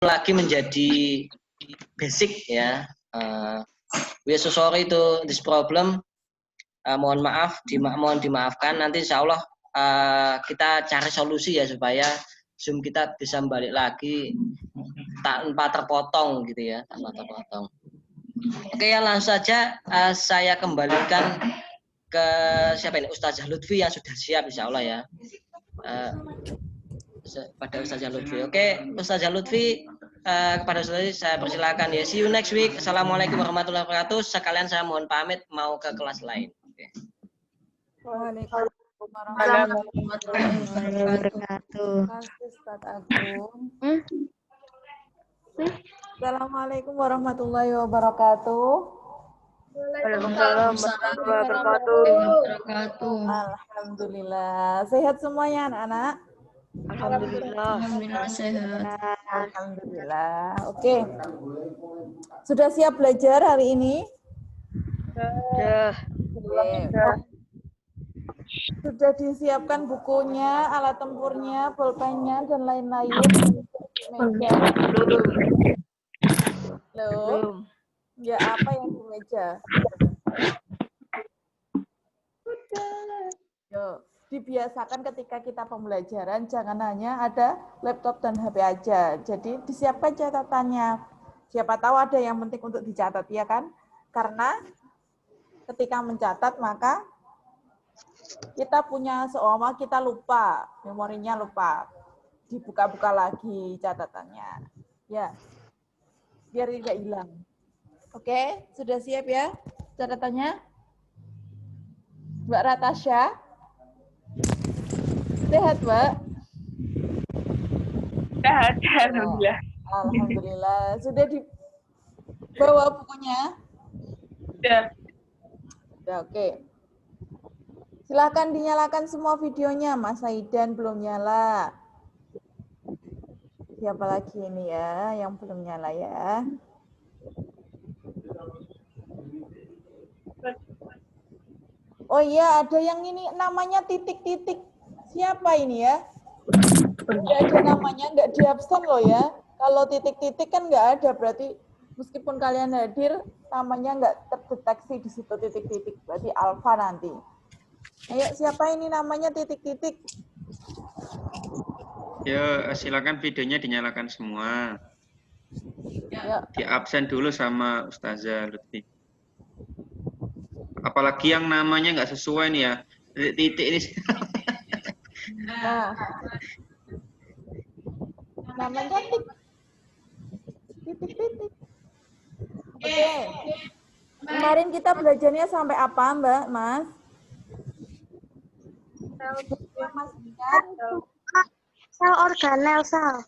lagi menjadi basic ya. We so sorry to this problem. Mohon maaf, mohon dimaafkan. Nanti insya Allah kita cari solusi ya supaya Zoom kita bisa balik lagi tanpa terpotong gitu ya, tanpa terpotong. Oke ya, langsung saja saya kembalikan ke siapa ini, Ustazah Lutfi yang sudah siap insya Allah ya. Pada Ustazah Lutfi. Oke, Ustazah Lutfi, kepada Ustazah Lutfi saya persilakan ya. See you next week. Assalamualaikum warahmatullahi wabarakatuh. Sekalian saya mohon pamit mau ke kelas lain. Oke. Waalaikumsalam warahmatullahi wabarakatuh. Ustaz Agung. Assalamualaikum warahmatullahi wabarakatuh. Waalaikumsalam warahmatullahi wabarakatuh. Alhamdulillah. Sehat semuanya anak-anak? Alhamdulillah sehat. Alhamdulillah. Oke. Sudah siap belajar hari ini? Sudah disiapkan bukunya, alat tempurnya, pulpennya, dan lain-lain? Belum. Ya, apa yang di meja? Yo, dibiasakan ketika kita pembelajaran, jangan hanya ada laptop dan HP aja. Jadi, disiapkan catatannya. Siapa tahu ada yang penting untuk dicatat, ya kan? Karena ketika mencatat, maka kita punya seumpama kita lupa, memorinya lupa. Dibuka-buka lagi catatannya. Ya, biar tidak hilang. Oke, sudah siap ya catatannya? Mbak Ratasha? Sehat, Mbak? Sehat, alhamdulillah. Alhamdulillah. Sudah dibawa bukunya? Sudah. Sudah, oke. Silahkan dinyalakan semua videonya. Mas Aidan belum nyala. Siapa lagi ini ya yang belum nyala ya? Oh iya, ada yang ini namanya titik-titik. Siapa ini ya? Nggak ada namanya, nggak di absen loh ya. Kalau titik-titik kan nggak ada, berarti meskipun kalian hadir, namanya nggak terdeteksi di situ titik-titik. Berarti alfa nanti. Ayo, siapa ini namanya titik-titik? Ya, silakan videonya dinyalakan semua. Ya. Di absen dulu sama Ustazah Lutfi. Apalagi yang namanya nggak sesuai nih ya. Titik ini. Nah, namanya titik-titik. Oke. Kemarin kita belajarnya sampai apa, Mbak, Mas? Sel organel, sel.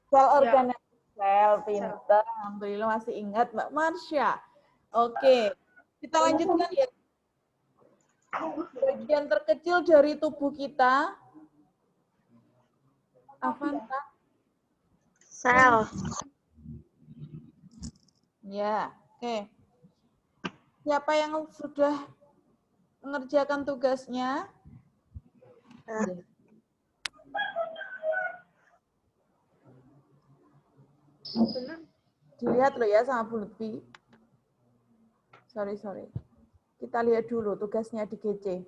Sel organel, sel, pinter. Alhamdulillah masih ingat, Mbak Marsha. Oke, kita lanjutkan ya. Bagian terkecil dari tubuh kita. Avanta. Sel. Ya, oke. Siapa yang sudah mengerjakan tugasnya? Dilihat loh ya sama Bu Lutfi. Sorry. Kita lihat dulu tugasnya di GC.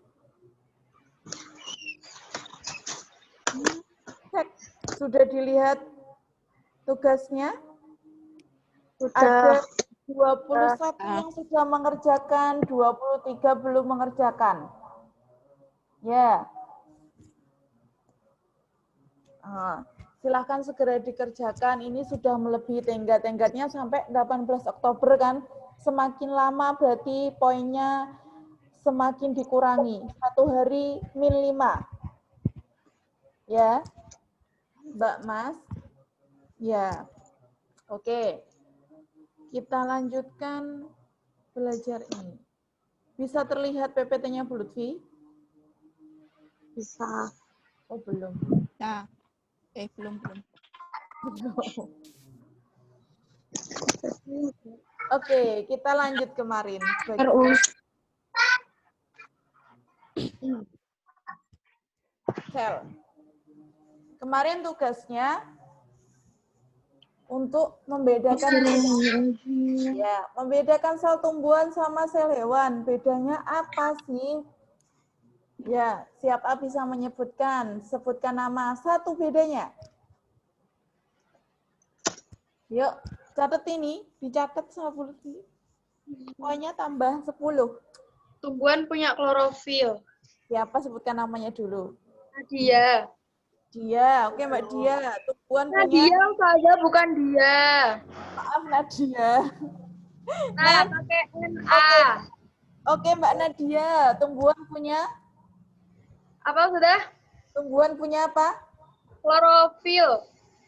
Cek. Sudah dilihat tugasnya? Sudah. Ada 21 yang sudah mengerjakan, 23 belum mengerjakan. Ya. Silahkan segera dikerjakan. Ini sudah melebihi tenggat-tenggatnya sampai 18 Oktober kan. Semakin lama berarti poinnya semakin dikurangi. 1 hari min 5. Ya. Mbak Mas. Ya. Oke. Kita lanjutkan belajar ini. Bisa terlihat PPT-nya Bu Lutfi? Bisa. Oh, belum. Nah, belum. Oke, kita lanjut kemarin. Terus. Sel. Kemarin tugasnya untuk membedakan ya, membedakan sel tumbuhan sama sel hewan. Bedanya apa sih? Ya, siapa bisa menyebutkan? Sebutkan nama satu bedanya. Yuk, catat ini, dicatat 10. Pokoknya tambah 10. Tumbuhan punya klorofil. Siapa sebutkan namanya dulu? Dia. Dia, oke Mbak Dia. Tumbuhan punya, Nadia saja bukan dia. maaf Nadia. Nah, Nah, pakai NA. oke Mbak Nadia. Tumbuhan punya, Apa sudah? tumbuhan punya apa? Klorofil.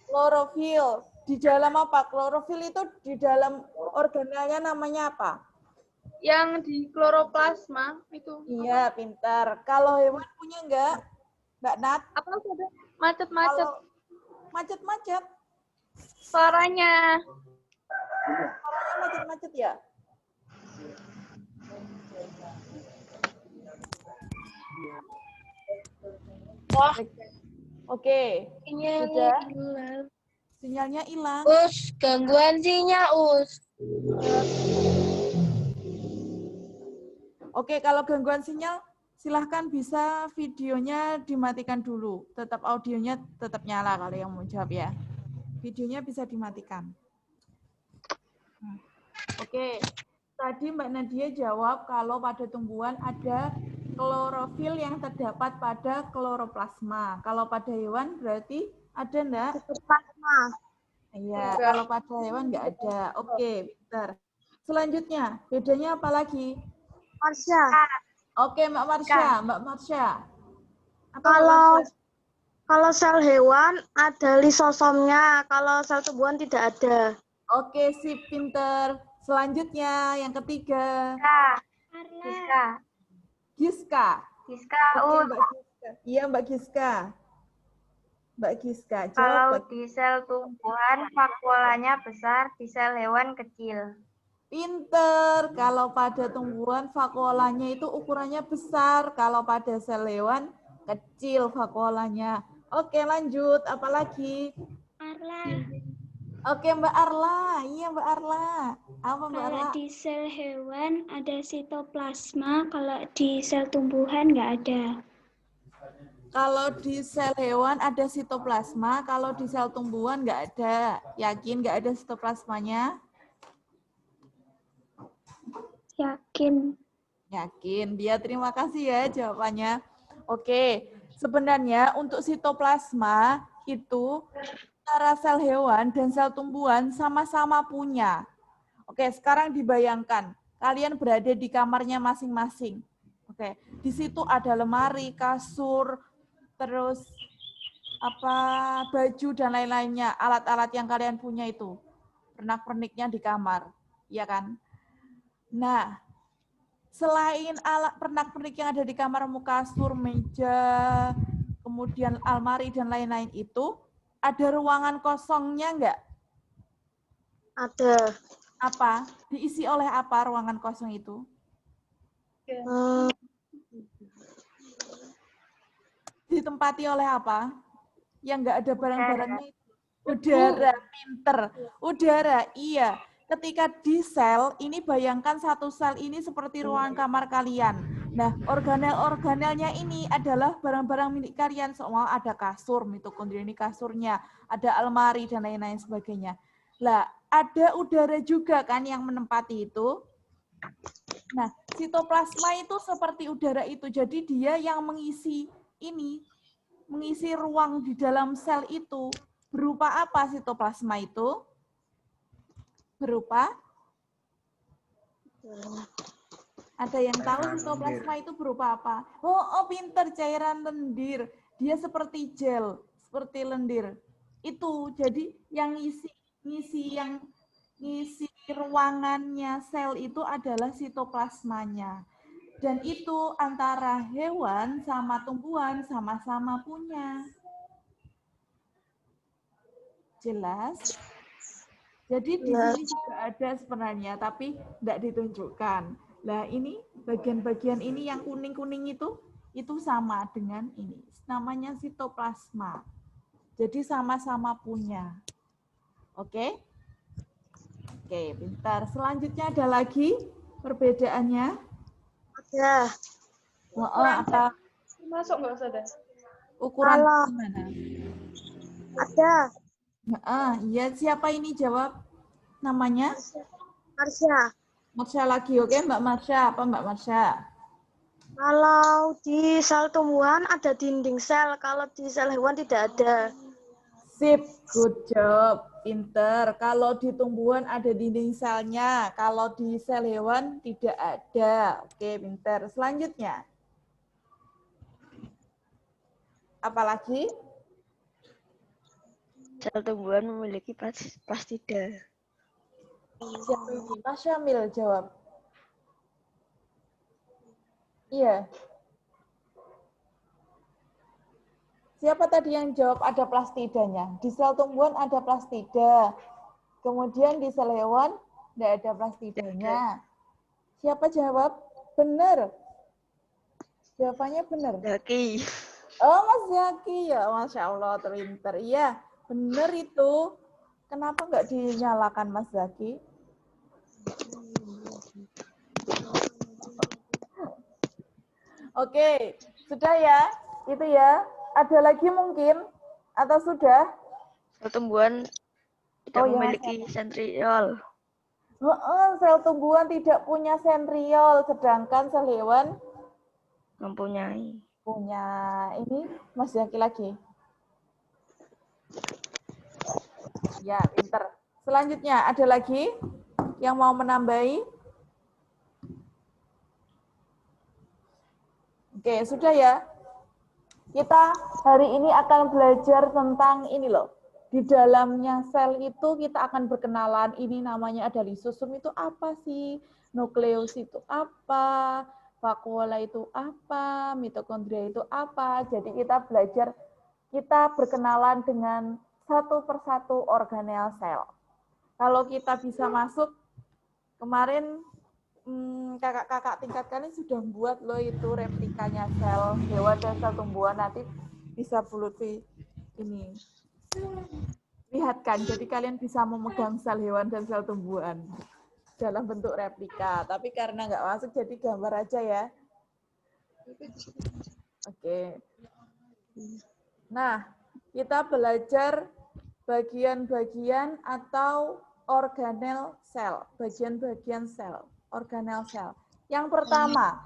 Klorofil. Di dalam apa? Klorofil itu di dalam organelnya namanya apa? Yang di kloroplasma itu. Iya, pintar. Kalau hewan punya enggak? Mbak Nat? Apa sudah? Macet-macet. Kalau macet-macet. Suaranya. Suaranya macet-macet ya? Wah, Oke. Sudah? Sinyalnya hilang. Gangguan sinyal, Oke, kalau gangguan sinyal, silahkan bisa videonya dimatikan dulu. Tetap audionya tetap nyala kalau yang mau jawab ya. Videonya bisa dimatikan. Oke, tadi Mbak Nadia jawab kalau pada tumbuhan ada klorofil yang terdapat pada kloroplasma. Kalau pada hewan berarti ada enggak? Plasma. Iya, kalau pada hewan enggak ada. Oke, pintar. Selanjutnya, bedanya apa lagi? Marsha. Oke, Mbak Marsha. Mbak Marsha. Apa Mbak Kalau Marsha? kalau sel hewan ada lisosomnya, kalau sel tumbuhan tidak ada. Oke, sip, pinter. Selanjutnya, yang ketiga. Giska. Oke, Mbak Giska. Iya, Mbak Giska. Mbak Giska, jawab. Kalau Mbak. di sel tumbuhan vakuolanya besar, di sel hewan kecil. Pinter. Kalau pada tumbuhan vakuolanya itu ukurannya besar. Kalau pada sel hewan kecil vakuolanya. Oke, lanjut. Apalagi? Oke, Mbak Arla. Iya, Mbak Arla. Apa Mbak Arla? Kalau di sel hewan ada sitoplasma, kalau di sel tumbuhan nggak ada. Kalau di sel hewan ada sitoplasma, kalau di sel tumbuhan nggak ada. Yakin nggak ada sitoplasmanya? Yakin. Yakin. Dia terima kasih ya jawabannya. Oke, sebenarnya untuk sitoplasma itu antara sel hewan dan sel tumbuhan sama-sama punya. Oke, sekarang dibayangkan kalian berada di kamarnya masing-masing. Oke, di situ ada lemari, kasur, terus apa baju dan lain-lainnya, alat-alat yang kalian punya itu, pernak-perniknya di kamar, ya kan? Nah, selain alat pernak-pernik yang ada di kamarmu, kasur, meja, kemudian almari dan lain-lain itu, ada ruangan kosongnya enggak? Ada. Apa? Diisi oleh apa ruangan kosong itu? Ditempati oleh apa? Yang enggak ada barang-barangnya itu. Udara, pinter. Udara, iya. Ketika di sel, ini bayangkan satu sel ini seperti ruangan kamar kalian. Nah, organel-organelnya ini adalah barang-barang milik kalian. Semua ada kasur, mitokondria ini kasurnya, ada almari, dan lain-lain sebagainya. Lah, ada udara juga kan yang menempati itu. Nah, sitoplasma itu seperti udara itu. Jadi dia yang mengisi ini, mengisi ruang di dalam sel itu. Berupa apa sitoplasma itu? Berupa? Ada yang tahu sitoplasma itu berupa apa? Oh, pinter, cairan lendir. Dia seperti gel, seperti lendir. Itu jadi yang ngisi ruangannya sel itu adalah sitoplasmanya. Dan itu antara hewan sama tumbuhan sama-sama punya. Jelas? Jadi di sini juga ada sebenarnya, tapi tidak ditunjukkan. Nah, ini bagian-bagian ini yang kuning-kuning itu sama dengan ini. Namanya sitoplasma. Jadi sama-sama punya. Oke? Oke, pintar. Selanjutnya ada lagi perbedaannya? Ada. Apa Masuk nggak usah deh. ukuran Kalau- gimana? Ada. Iya, siapa ini jawab namanya? Marsha. Marsha lagi, oke Mbak Marsha. Apa Mbak Marsha? Kalau di sel tumbuhan ada dinding sel, kalau di sel hewan tidak ada. Sip, good job, pinter. Kalau di tumbuhan ada dinding selnya, kalau di sel hewan tidak ada. Oke, pinter. Selanjutnya. Apalagi? Sel tumbuhan memiliki plastida. Siapa ini? Mas Syamil jawab. Iya. Siapa tadi yang jawab ada plastidanya? Di sel tumbuhan ada plastida. Kemudian di sel hewan tidak ada plastidanya. Siapa jawab? Benar. Jawabannya benar. Zaki. Oh, Mas Zaki ya, Masya Allah, pinter. Iya, benar itu. Kenapa nggak dinyalakan Mas Zaki? Oke, sudah ya? Itu ya. Ada lagi mungkin? Atau sudah? Sel tumbuhan tidak Oh, ya, memiliki sentriol. Sel tumbuhan tidak punya sentriol, sedangkan sel hewan Mempunyai. punya. Ini Mas Zaki lagi. Ya, pinter. Selanjutnya, ada lagi yang mau menambahi? Oke, sudah ya. Kita hari ini akan belajar tentang ini loh. Di dalamnya sel itu kita akan berkenalan. Ini namanya ada lisosom itu apa sih? Nukleus itu apa? Vakuola itu apa? Mitokondria itu apa? Jadi kita belajar, kita berkenalan dengan satu persatu organel sel. Kalau kita bisa masuk, kemarin kakak-kakak tingkat kalian sudah buat loh itu replikanya sel hewan dan sel tumbuhan, nanti bisa Lutfi ini lihatkan, jadi kalian bisa memegang sel hewan dan sel tumbuhan dalam bentuk replika, tapi karena nggak masuk jadi gambar aja ya. Oke. Nah, kita belajar bagian-bagian atau organel sel, bagian-bagian sel, organel sel. Yang pertama,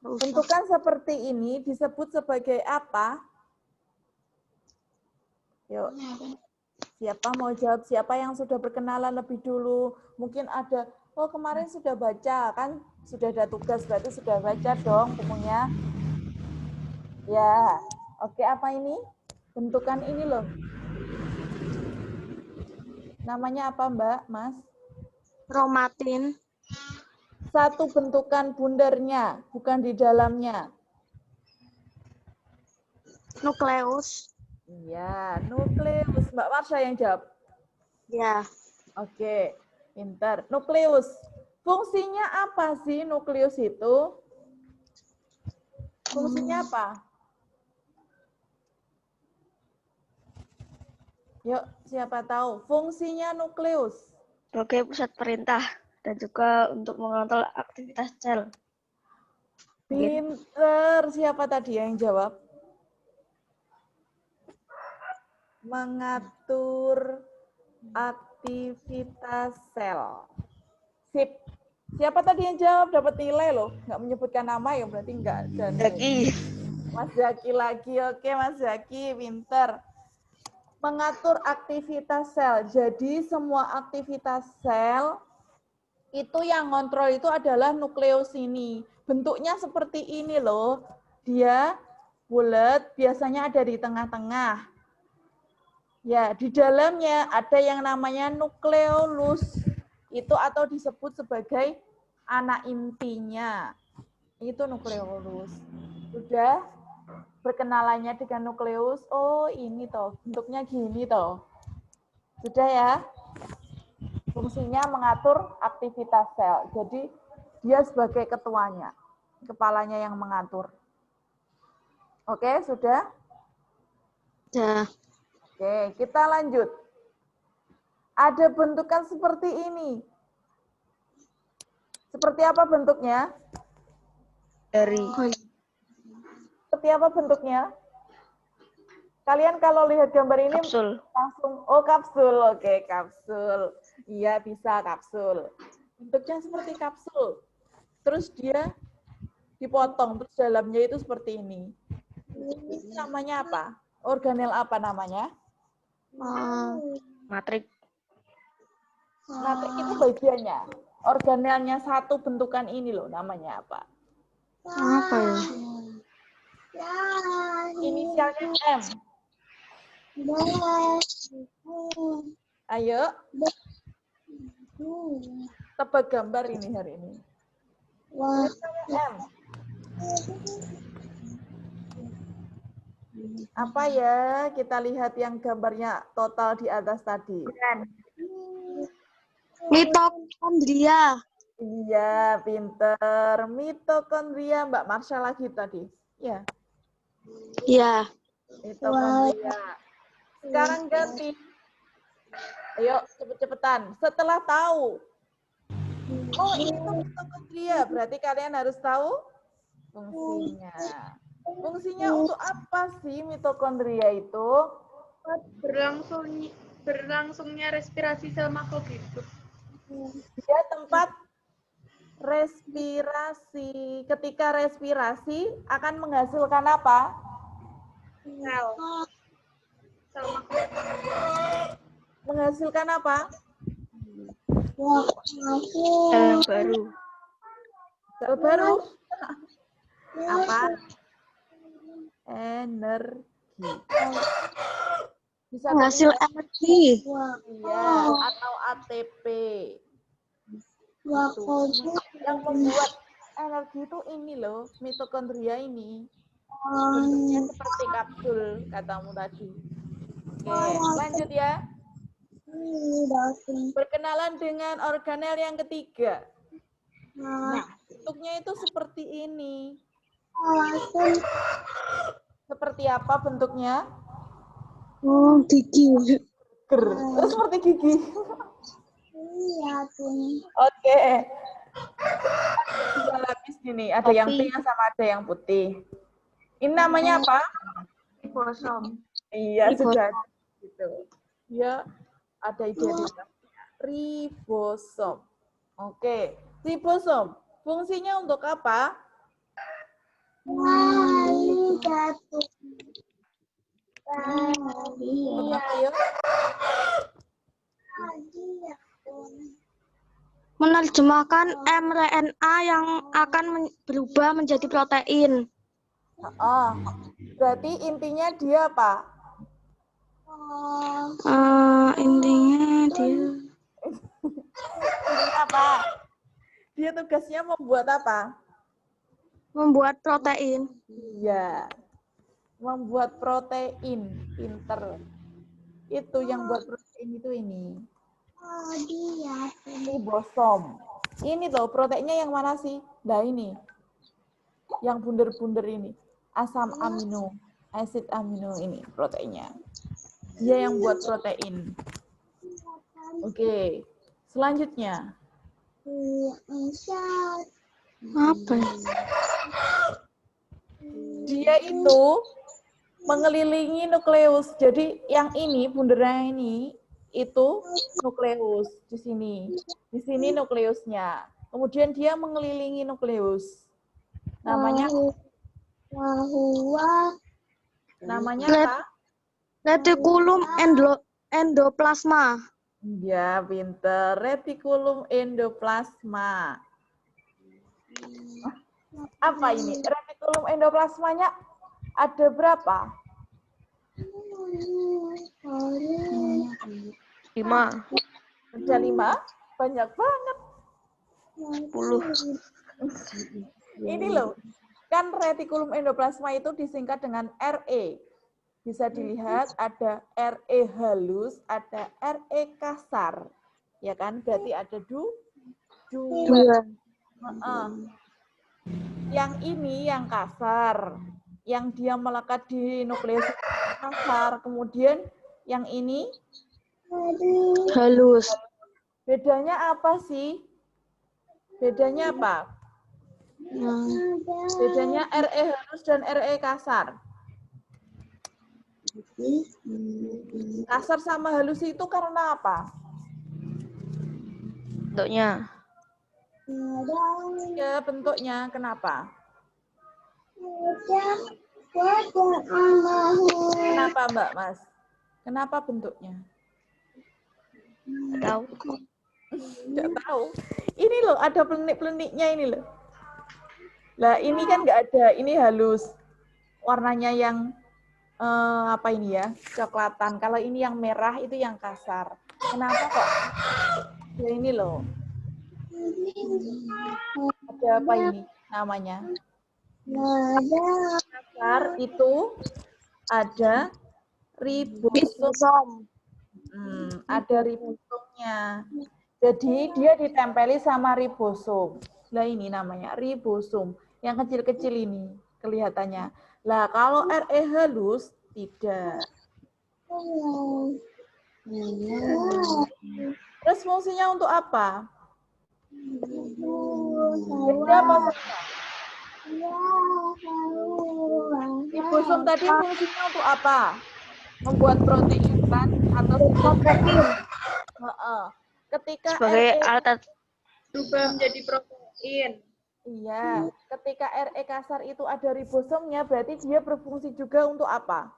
bentukan seperti ini disebut sebagai apa? Yuk, siapa mau jawab? Siapa yang sudah berkenalan lebih dulu? Mungkin ada, oh kemarin sudah baca, kan sudah ada tugas, berarti sudah baca dong bukunya. Ya, oke, apa ini? Bentukan ini loh. Namanya apa Mbak, Mas? Kromatin. Satu bentukan bundarnya, bukan di dalamnya. Nukleus. Iya, nukleus. Mbak Marsha yang jawab. Ya. Oke, pintar. Nukleus. Fungsinya apa sih nukleus itu? Fungsinya apa? Yuk, siapa tahu? Fungsinya nukleus. Sebagai pusat perintah dan juga untuk mengontrol aktivitas sel. Pinter. Siapa tadi yang jawab? Mengatur aktivitas sel. Sip. Siapa tadi yang jawab? Dapat nilai loh. Nggak menyebutkan nama ya, berarti nggak ada nilai. Zaki. Mas Zaki lagi. Oke, Mas Zaki. Pinter. Mengatur aktivitas sel. Jadi semua aktivitas sel itu yang ngontrol itu adalah nukleus ini. Bentuknya seperti ini loh. Dia bulat, biasanya ada di tengah-tengah. Ya, di dalamnya ada yang namanya nukleolus. Itu atau disebut sebagai anak intinya. Itu nukleolus. Sudah berkenalannya dengan nukleus, oh ini toh, bentuknya gini toh. Sudah ya? Fungsinya mengatur aktivitas sel. Jadi dia sebagai ketuanya, kepalanya yang mengatur. Oke, sudah? Ya. Oke, kita lanjut. ada bentukan seperti ini. Seperti apa bentuknya? Dari Seperti apa bentuknya? Kalian kalau lihat gambar ini kapsul. langsung, oh kapsul, oke kapsul. Iya bisa kapsul. Bentuknya seperti kapsul. Terus dia dipotong, terus dalamnya itu seperti ini. Ini namanya apa? Organel apa namanya? Matrik. Matrik itu bagiannya. Organelnya satu bentukan ini loh, namanya apa? Apa ya? Inisialnya M. Ayo. Tebak gambar ini hari ini. Inisialnya M. Apa ya? Kita lihat yang gambarnya total di atas tadi. Mitokondria. Iya, pinter. Mitokondria, Mbak Marsha lagi tadi. Ya, Ya. mitokondria. Sekarang ganti. Ayo, cepet-cepetan. Setelah tahu. Oh, ini tuh mitokondria. Berarti kalian harus tahu fungsinya. Fungsinya untuk apa sih mitokondria itu? Berlangsungnya respirasi sel makhluk hidup. Dia tempat respirasi. Ketika respirasi akan menghasilkan apa? Sel makhluk. Menghasilkan apa? Sel baru. Sel baru. Apa? Energi. Bisa Hasil berubah. energi. Iya, atau ATP. Itu. Yang membuat energi itu ini loh, mitokondria ini. Bentuknya seperti kapsul, katamu tadi. Oke, lanjut ya. Berkenalan dengan organel yang ketiga. Nah, bentuknya itu seperti ini. Seperti apa bentuknya? Gigi. Oh, seperti gigi. Oke. Dua lapis gini, ada yang pink sama ada yang putih. Ini namanya apa? Ribosom. Iya, sudah gitu. Ya, ada identitasnya. Ribosom. Oke, ribosom. Fungsinya untuk apa? Iya, ayo. Menerjemahkan mRNA yang akan berubah menjadi protein. Berarti intinya dia apa? Intinya dia Intinya apa? Dia tugasnya membuat apa? membuat protein. Iya. Membuat protein. Pinter. Itu yang buat protein itu ini. Ribosom. Ini loh proteinnya yang mana sih? Nah ini. Yang bunder-bunder ini. Asam amino. Asid amino ini proteinnya. Dia yang buat protein. Oke. Selanjutnya. Apa? Dia itu mengelilingi nukleus. Jadi yang ini, bundernya ini, itu nukleus di sini. Di sini nukleusnya. Kemudian dia mengelilingi nukleus. Namanya apa? Retikulum endoplasma. Ya, pinter. Retikulum endoplasma. Apa ini? Retikulum endoplasmanya ada berapa? 5. Ada 5? Banyak banget. 10. Ini loh. Kan retikulum endoplasma itu disingkat dengan RE. Bisa dilihat ada RE halus, ada RE kasar. Ya kan? Berarti ada dua. Yang ini yang kasar. Yang dia melekat di nukleus kasar. Kemudian yang ini Halus. Bedanya apa sih? Bedanya apa? Bedanya RE halus dan RE kasar. Kasar sama halus itu karena apa? Bentuknya. Ya, bentuknya. Kenapa? Kenapa, Mbak Mas? Kenapa bentuknya? Nggak tahu. Nggak tahu. Ini loh, ada pelenik-peleniknya ini loh. Lah, ini kan nggak ada. Ini halus. Warnanya yang apa ini ya? Coklatan. Kalau ini yang merah, itu yang kasar. Kenapa kok? Ya, ini loh. Ada apa ini namanya? Kasar itu ada ribosom. Ada ribosomnya. Jadi dia ditempeli sama ribosom. Lah ini namanya ribosom. Yang kecil-kecil ini kelihatannya. Lah kalau RE halus tidak. Terus fungsinya untuk apa? Beda apa sama? Ribosom tadi fungsinya untuk apa? Membuat protein kan? Atau protein? Ketika Sebagai RE alat Berubah menjadi protein. iya, ketika RE kasar itu ada ribosomnya, berarti dia berfungsi juga untuk apa?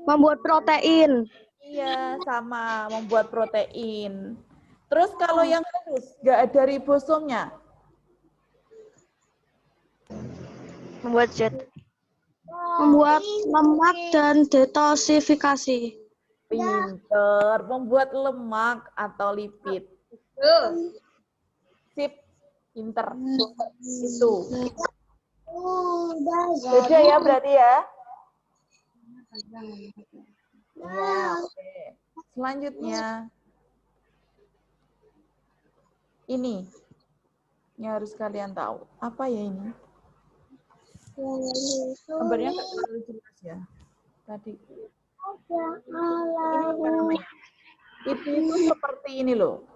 Membuat protein. Iya, sama membuat protein. Terus kalau yang halus nggak ada ribosomnya, membuat zat. Membuat lemak dan detoksifikasi. pinter, membuat lemak atau lipid. Sip, pinter. Itu. Beda ya berarti ya? Ya, oke. Selanjutnya. Ini harus kalian tahu. Apa ya ini? Gambarnya nggak terlalu jelas ya. Tadi. Ini apa namanya? Itu seperti ini loh.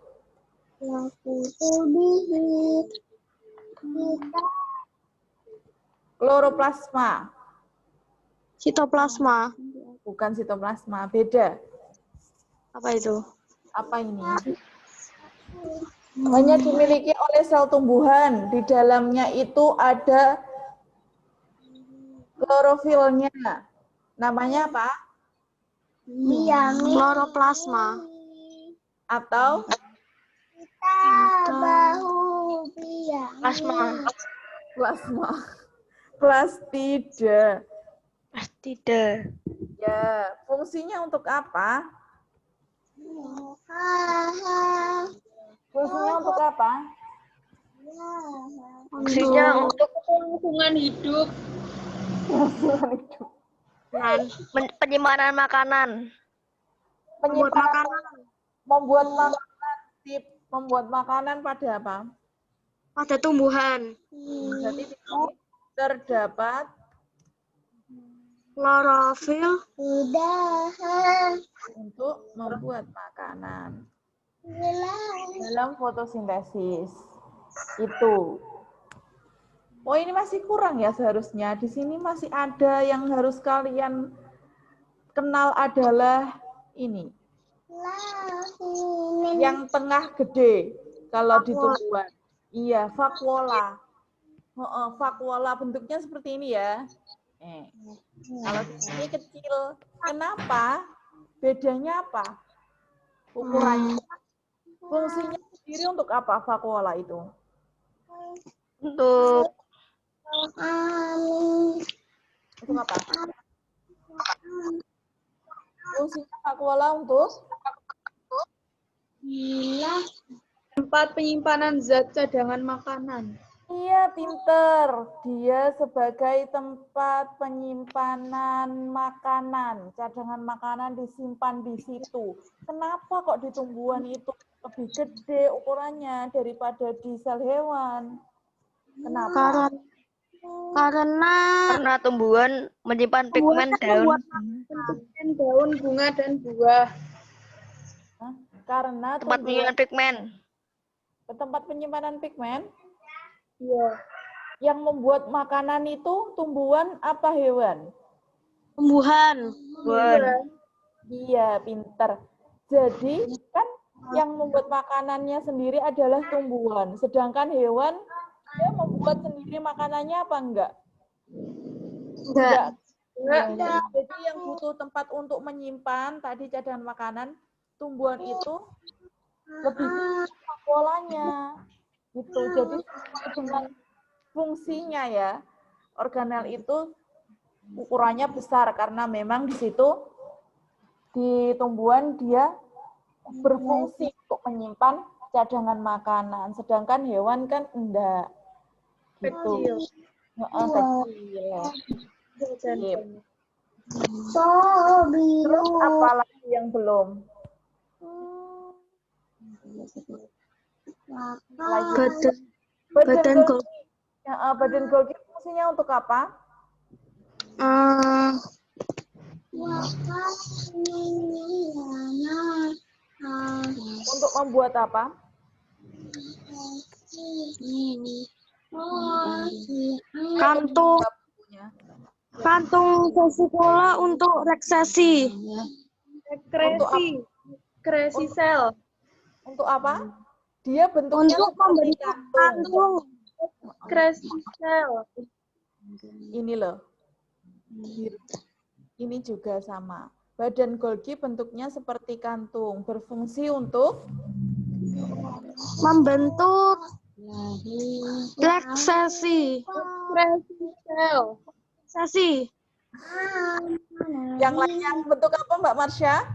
Kloroplasma. Sitoplasma. Bukan sitoplasma, beda. Apa itu? Apa ini? Hanya dimiliki oleh sel tumbuhan. Di dalamnya itu ada klorofilnya. Namanya apa? Kloroplasma. Atau Plasma. plasma. Plastida. Plastida. Ya, fungsinya untuk apa? Fungsinya untuk apa? Fungsinya untuk Kelangsungan hidup. penyimpanan makanan. Penyimpanan membuat makanan, membuat makanan pada apa? Pada tumbuhan. Jadi di sini terdapat Klorofil untuk membuat makanan dalam fotosintesis. Itu. Oh, ini masih kurang ya seharusnya. Di sini masih ada yang harus kalian kenal adalah ini. Yang tengah gede kalau di tumbuhan. Iya, vakuola. Vakuola bentuknya seperti ini ya. Kalau di sini kecil. Kenapa? Bedanya apa? Ukurannya. Fungsinya sendiri untuk apa vakuola itu? Untuk apa? Fungsinya vakuola untuk Tempat penyimpanan zat cadangan makanan. Iya, pinter. Dia sebagai tempat penyimpanan makanan. Cadangan makanan disimpan di situ. Kenapa kok di tumbuhan itu lebih gede ukurannya daripada di sel hewan? Kenapa? karena tumbuhan menyimpan pigmen daun. Daun, bunga, dan buah. Karena Tempat penyimpanan pigmen. tempat penyimpanan pigmen Iya. yang membuat makanan itu tumbuhan apa hewan? Tumbuhan. Iya, pinter. Jadi kan yang membuat makanannya sendiri adalah tumbuhan, sedangkan hewan dia membuat sendiri makanannya apa enggak? Enggak. Ya, jadi yang butuh tempat untuk menyimpan tadi cadangan makanan, tumbuhan itu lebih besar polanya. Gitu. Jadi sesuai dengan fungsinya ya, organel itu ukurannya besar karena memang di situ di tumbuhan dia berfungsi untuk menyimpan cadangan makanan, sedangkan hewan kan enggak. Gitu. Kecil. Sip. Terus apa lagi yang belum? Badan Golgi. Badan Golgi fungsinya untuk apa? Untuk membuat apa? Kantung vesikular untuk reksesi. Sekresi sel. Untuk apa? Dia bentuknya Untuk membentuk kantung. Sekresi sel. Ini loh. Ini juga sama. Badan Golgi bentuknya seperti kantung, berfungsi untuk Membentuk reksesi. Sekresi sel. Reksesi. Yang lainnya bentuk apa Mbak Marsha?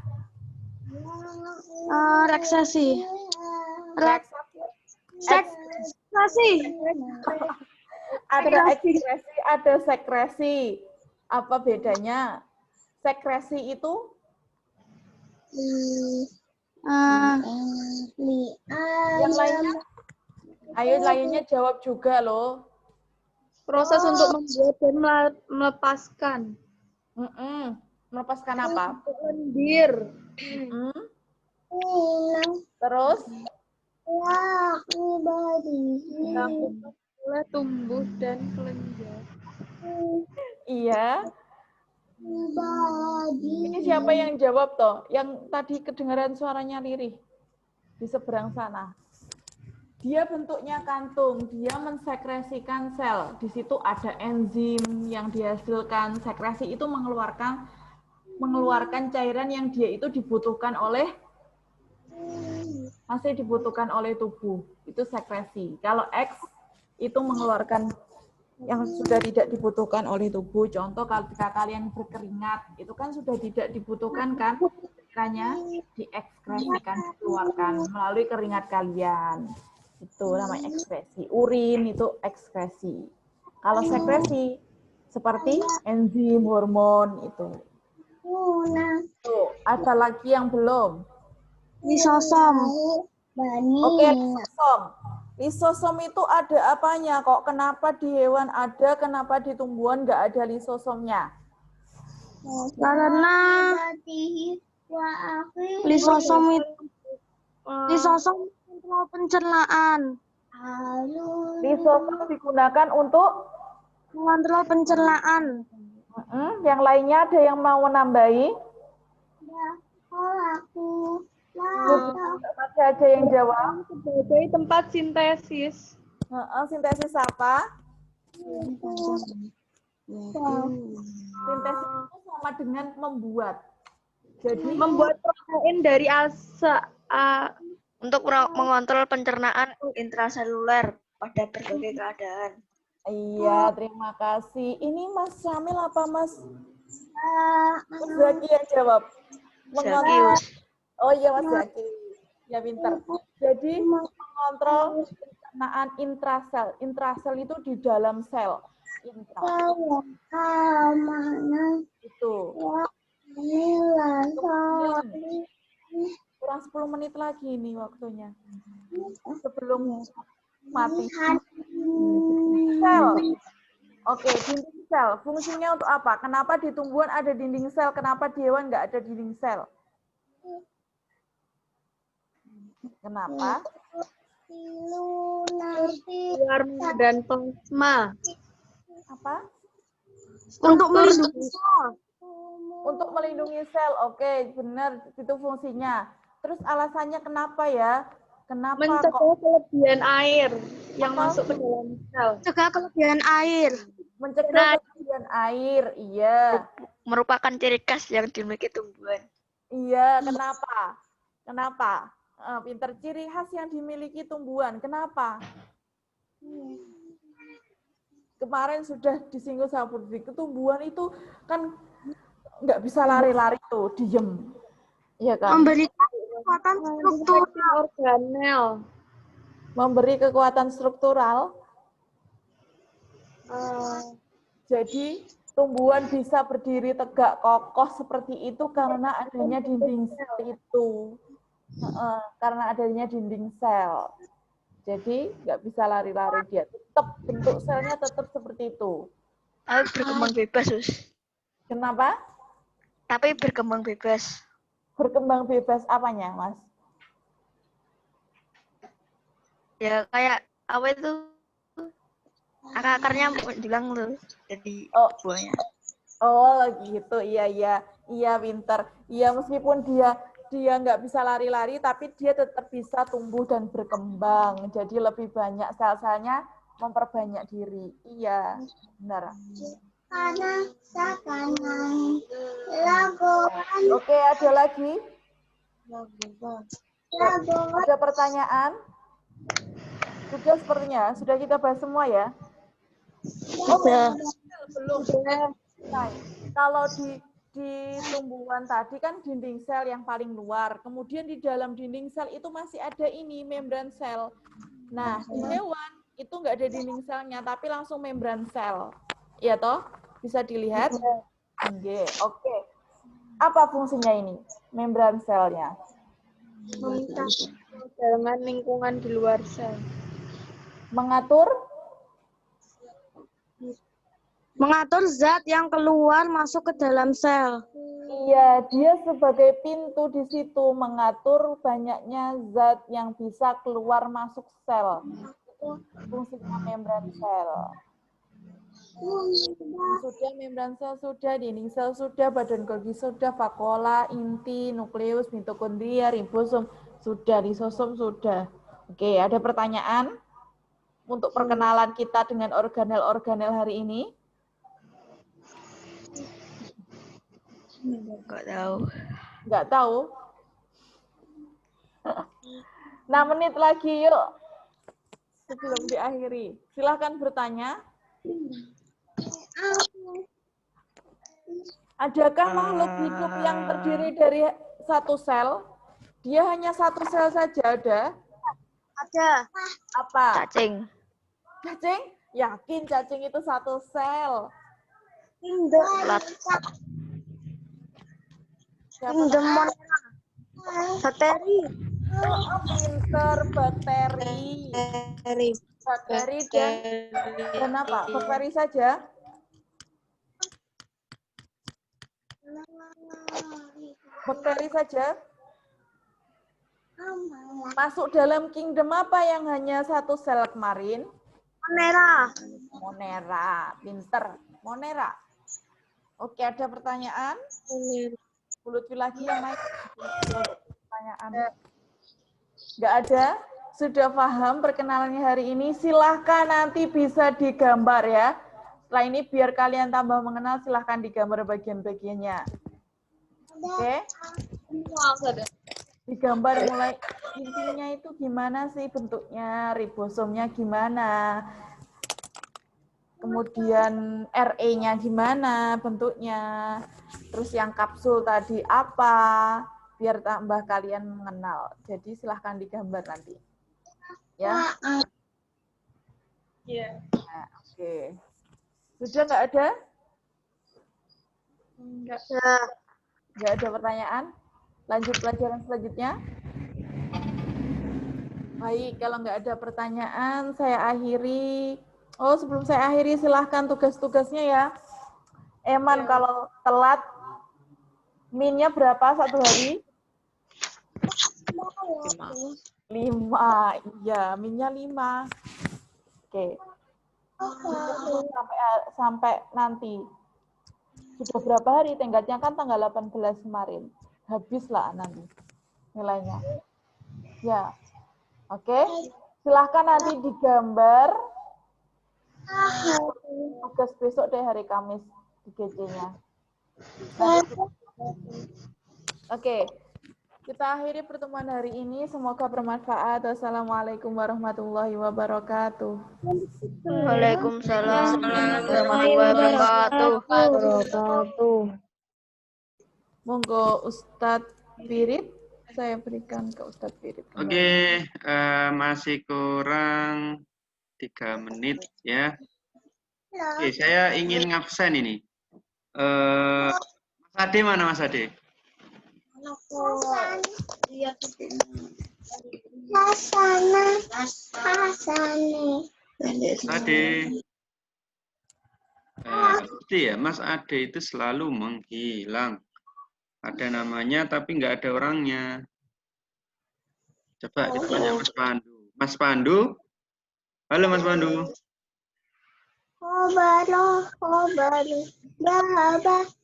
Reksesi. Reksesi. Ada ekskresi, ada sekresi. Apa bedanya? Sekresi itu? Yang lainnya? Ayo lainnya jawab juga loh. Proses untuk membuat dan melepaskan. Melepaskan apa? Lendir. Terus? Mulai tumbuh dan kelenjar. Iya. Ini siapa yang jawab toh? Yang tadi kedengaran suaranya lirih di seberang sana. Dia bentuknya kantung, dia mensekresikan sel. Di situ ada enzim yang dihasilkan. Sekresi itu mengeluarkan cairan yang dia itu dibutuhkan oleh tubuh. Itu sekresi. Kalau X itu mengeluarkan yang sudah tidak dibutuhkan oleh tubuh. Contoh ketika kalian berkeringat, itu kan sudah tidak dibutuhkan kan? Makanya diekskresikan, dikeluarkan melalui keringat kalian. Itu namanya ekskresi. Urin itu ekskresi. Kalau sekresi seperti enzim, hormon itu. Tuh, ada lagi yang belum? Lisosom. Oke, lisosom. Lisosom itu ada apanya kok? Kenapa di hewan ada, kenapa di tumbuhan nggak ada lisosomnya? Karena lisosom itu kontrol pencernaan. Lisosom digunakan untuk Mengontrol pencernaan. yang lainnya ada yang mau menambahi? Masih ada yang jawab? Sebagai tempat sintesis. Sintesis apa? Sintesis itu sama dengan membuat. Jadi Membuat protein dari Untuk mengontrol pencernaan intraseluler pada berbagai keadaan. iya, terima kasih. Ini Mas Syamil apa Mas Zaki yang jawab? Mengontrol. Oh iya Mas Zaki. Ya pintar. Jadi mengontrol pencernaan intrasel. Intrasel itu di dalam sel. Itu. Kurang 10 menit lagi nih waktunya. Sebelum mati. Sel. Oke, dinding sel. Fungsinya untuk apa? Kenapa di tumbuhan ada dinding sel? Kenapa di hewan nggak ada dinding sel? Kenapa? Warna dan plasma. Apa? Untuk melindungi sel. Untuk melindungi sel. Oke, benar itu fungsinya. Terus alasannya kenapa ya? Kenapa Mencegah kok kelebihan air yang Apa? masuk ke dalam sel. Mencegah kelebihan air. mencegah kelebihan air? Iya. Merupakan ciri khas yang dimiliki tumbuhan. Iya, kenapa? Kenapa? Pinter, ciri khas yang dimiliki tumbuhan. Kenapa? Kemarin sudah disinggung sama Bu Dwi, tumbuhan itu kan nggak bisa lari-lari tuh, diem. Iya kan? Memberikan kekuatan struktur. Organel. Memberi kekuatan struktural. Jadi tumbuhan bisa berdiri tegak kokoh seperti itu karena adanya dinding sel itu. Karena adanya dinding sel. Jadi nggak bisa lari-lari dia. Tetap bentuk selnya tetap seperti itu. Tapi berkembang bebas, Sus. Kenapa? Tapi berkembang bebas. Berkembang bebas apanya, Mas? Ya kayak apa itu? Akar-akarnya menjulang tuh. Jadi buahnya. Oh gitu, iya pinter. Iya meskipun dia nggak bisa lari-lari, tapi dia tetap bisa tumbuh dan berkembang. Jadi lebih banyak sel-selnya memperbanyak diri. Iya, benar. Oke, ada lagi? Ada pertanyaan? Sudah sepertinya, sudah kita bahas semua ya? Sudah. Belum. Nah, kalau di tumbuhan tadi kan dinding sel yang paling luar. Kemudian di dalam dinding sel itu masih ada ini membran sel. Nah, di hewan itu nggak ada dinding selnya, tapi langsung membran sel. Iya toh? Bisa dilihat? Oke. Apa fungsinya ini? Membran selnya. Dengan lingkungan di luar sel. Mengatur zat yang keluar masuk ke dalam sel. Iya, dia sebagai pintu di situ mengatur banyaknya zat yang bisa keluar masuk sel. Itu fungsinya membran sel. Sudah membran sel sudah, dinding sel sudah, badan Golgi sudah, vakuola, inti, nukleus, mitokondria, ribosom sudah, lisosom sudah. Oke, ada pertanyaan untuk perkenalan kita dengan organel-organel hari ini? Nggak tahu. Nggak tahu? 6 menit lagi yuk. Sebelum diakhiri. Silahkan bertanya. Adakah makhluk hidup yang terdiri dari satu sel? Dia hanya satu sel saja ada? Ada. Apa? Cacing. Cacing? Yakin cacing itu satu sel? Ulat. Bakteri. Pinter, bakteri. Bakteri dan apa? Bakteri saja? Bakteri saja? Masuk dalam kingdom apa yang hanya satu sel kemarin? Monera. Pinter. Monera. Oke, ada pertanyaan? Lutfi lagi yang naik. Pertanyaan. Nggak ada? Sudah paham perkenalannya hari ini? Silahkan nanti bisa digambar ya. Setelah ini biar kalian tambah mengenal, silahkan digambar bagian-bagiannya. Oke? Digambar mulai intinya itu gimana sih bentuknya, ribosomnya gimana, kemudian RE-nya gimana bentuknya, terus yang kapsul tadi apa, biar tambah kalian mengenal. Jadi silahkan digambar nanti. Ya? Iya. Nah, oke. Sudah nggak ada? Enggak. Nggak ada pertanyaan? Lanjut pelajaran selanjutnya. Baik, kalau nggak ada pertanyaan, saya akhiri. Oh, sebelum saya akhiri, silahkan tugas-tugasnya ya. Eman, kalau telat, minnya berapa satu hari? 5. Iya, minnya 5. Oke. Sampai nanti. Sudah berapa hari? Tenggatnya kan tanggal 18 kemarin. Habislah nanti nilainya. Ya. Oke. Silahkan nanti digambar. Tugas besok deh hari Kamis di GC-nya. Oke. Kita akhiri pertemuan hari ini. Semoga bermanfaat. Wassalamualaikum warahmatullahi wabarakatuh. Waalaikumsalam warahmatullahi wabarakatuh. Monggo Ustadz Pirit, saya berikan ke Ustadz Pirit. Oke, masih kurang 3 menit ya. Oke, saya ingin ngabsen ini. Mas Ade mana Mas Ade? Ade. Pasti ya, Mas Ade itu selalu menghilang. Ada namanya tapi nggak ada orangnya. Coba ditanya Mas Pandu. Mas Pandu? Halo Mas Pandu.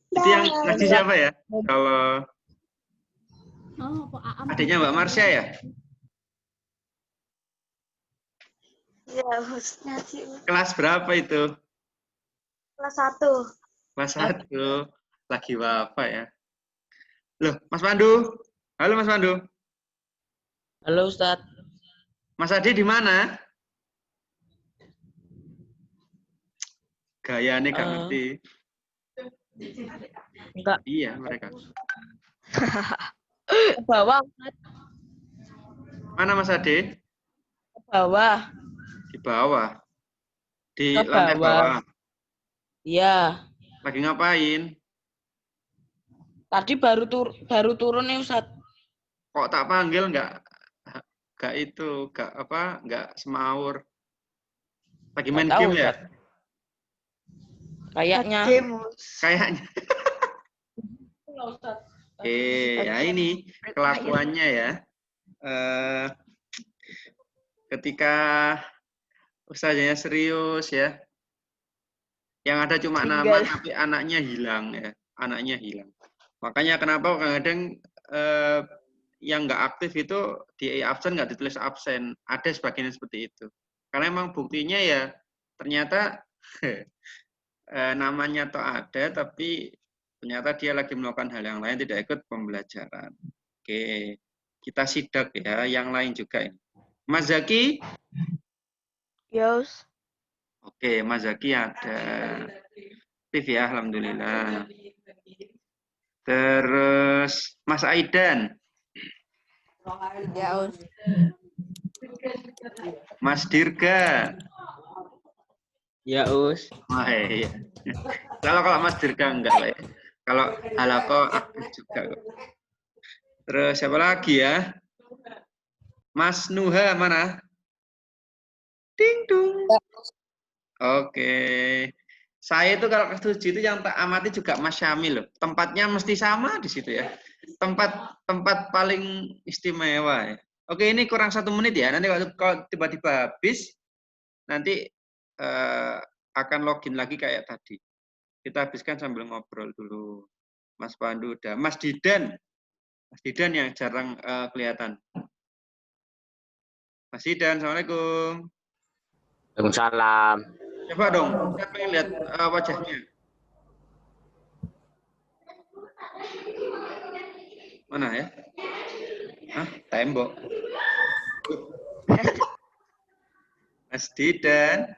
Itu yang ngaji siapa ya? Kalau adiknya Mbak Marsha ya? Ya, hostnya sih. Kelas berapa itu? Kelas 1. Kelas 1. Lagi apa ya? Loh, Mas Pandu. Halo Mas Pandu. Halo Ustadz. Mas Ade di mana? Gayanya gak ngerti. Enggak. Iya, mereka. Ke bawah. Mana Mas Ade? Ke bawah. Di bawah. Di Ke lantai bawah. Iya. Lagi ngapain? Tadi baru turun nih Ustadz. Kok tak panggil nggak semaur. Lagi main Nggak tahu, game ya? Ustadz. Kayaknya. Kayaknya. Oke, ya ini kelakuannya ya. Ketika ustazanya serius ya. Yang ada cuma nama tapi anaknya hilang ya. Anaknya hilang. Makanya kenapa kadang-kadang yang nggak aktif itu di absen nggak ditulis absen. Ada sebagian seperti itu. Karena emang buktinya ya ternyata namanya toh ada, tapi ternyata dia lagi melakukan hal yang lain, tidak ikut pembelajaran. Oke, kita sidak ya, yang lain juga ini. Mas Zaki? Yos. Oke, Mas Zaki ada. Aktif ya, alhamdulillah. Terus Mas Aidan? Ya, Us. Mas Dirga? Ya, Us. Oh, iya. Kalau Mas Dirga enggak lah ya. Kalau Halako aktif juga. Terus siapa lagi ya? Mas Nuha mana? Ding dung. Oke. Saya itu kalau ke 7 itu yang tak amati juga Mas Syamil loh. Tempatnya mesti sama di situ ya. Tempat paling istimewa ya. Oke, ini kurang 1 menit ya. Nanti kalau tiba-tiba habis, nanti akan login lagi kayak tadi. Kita habiskan sambil ngobrol dulu. Mas Pandu udah. Mas Didan. Mas Didan yang jarang kelihatan. Mas Didan, Assalamualaikum. Waalaikumsalam. Coba dong, saya pengen lihat wajahnya. Mana ya? Hah, tembok. Mas Didan.